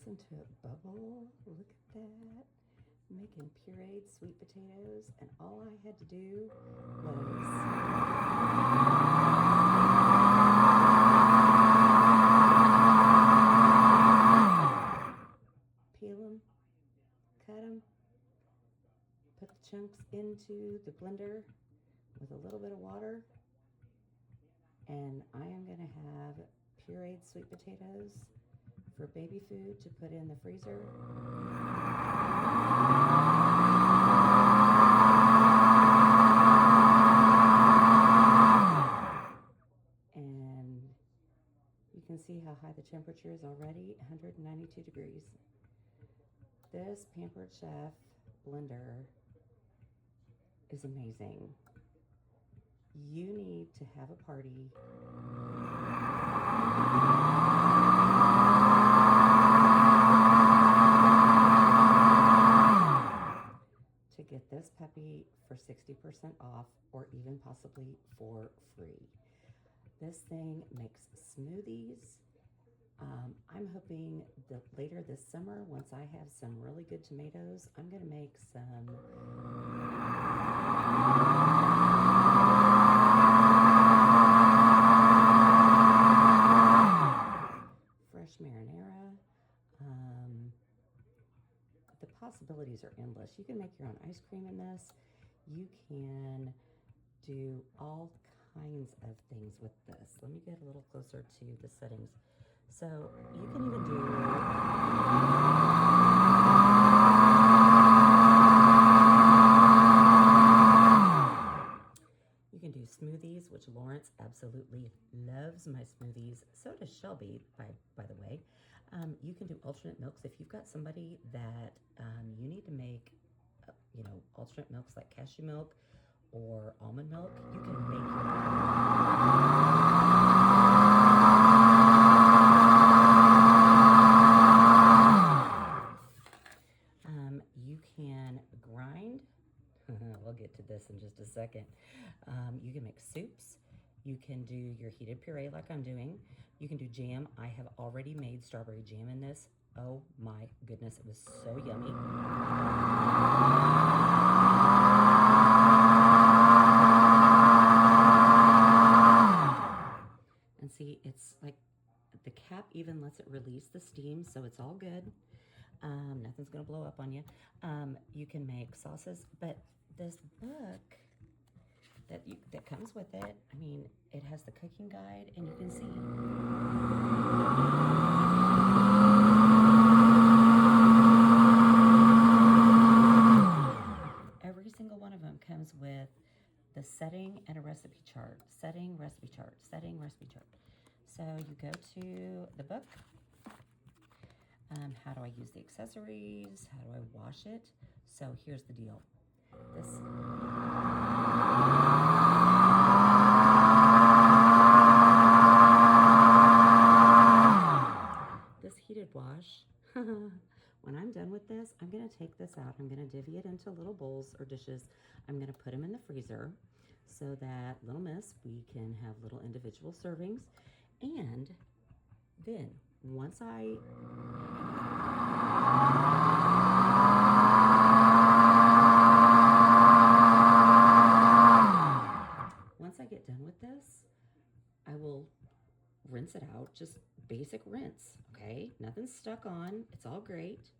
Listen to it bubble. Look at that. Making pureed sweet potatoes, and all I had to do was peel them, cut them, put the chunks into the blender with a little bit of water, and I am going to have pureed sweet potatoes for baby food to put in the freezer. And you can see how high the temperature is already, 192 degrees. This Pampered Chef blender is amazing. You need to have a party to get this puppy for 60% off, or even possibly for free. This thing makes smoothies. I'm hoping that later this summer, once I have some really good tomatoes, I'm going to make some fresh marinara. The possibilities are endless. You can make your own ice cream in this. You can do all kinds of things with this. Let me get a little closer to the settings. So you can even do smoothies, which Lawrence absolutely loves my smoothies. So does Shelby, by the way. You can do alternate milks if you've got somebody that you need to make, alternate milks like cashew milk or almond milk. You can make your you can grind. We'll get to this in just a second. You can make soups. You can do your heated puree like I'm doing. You can do jam. I have already made strawberry jam in this. Oh my goodness, it was so yummy. And see, it's like the cap even lets it release the steam, so it's all good. Nothing's gonna blow up on you. You can make sauces, but this book that comes with it, I mean, it has the cooking guide, and you can see every single one of them comes with the setting and a recipe chart. Setting, recipe chart, setting, recipe chart. So you go to the book. How do I use the accessories? How do I wash it? So here's the deal. This heated wash, when I'm done with this, I'm going to take this out. I'm going to divvy it into little bowls or dishes. I'm going to put them in the freezer so that little miss, we can have little individual servings. And then once I get done with this, I will rinse it out, just basic rinse, okay? Nothing's stuck on, it's all great.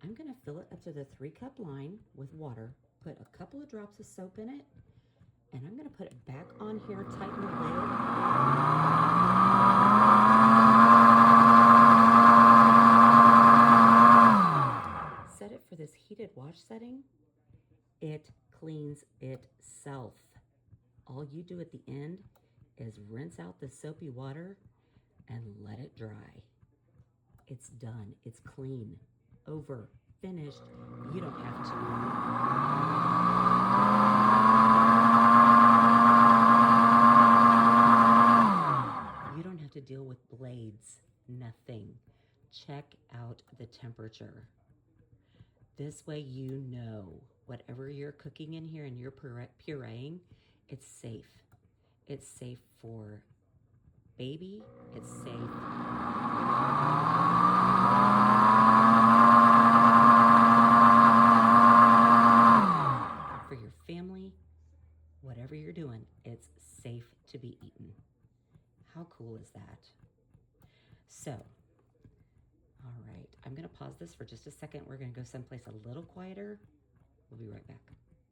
I'm gonna fill it up to the 3-cup line with water, put a couple of drops of soap in it, and I'm gonna put it back on here, tighten the lid. Set it for this heated wash setting. It cleans itself. All you do at the end is rinse out the soapy water and let it dry. It's done. It's clean. Over. Finished. You don't have to. You don't have to deal with blades. Nothing. Check out the temperature. This way you know whatever you're cooking in here and you're pureeing, it's safe. It's safe for baby. It's safe. your family, whatever you're doing, it's safe to be eaten. How cool is that? So, all right, I'm gonna pause this for just a second. We're gonna go someplace a little quieter. We'll be right back.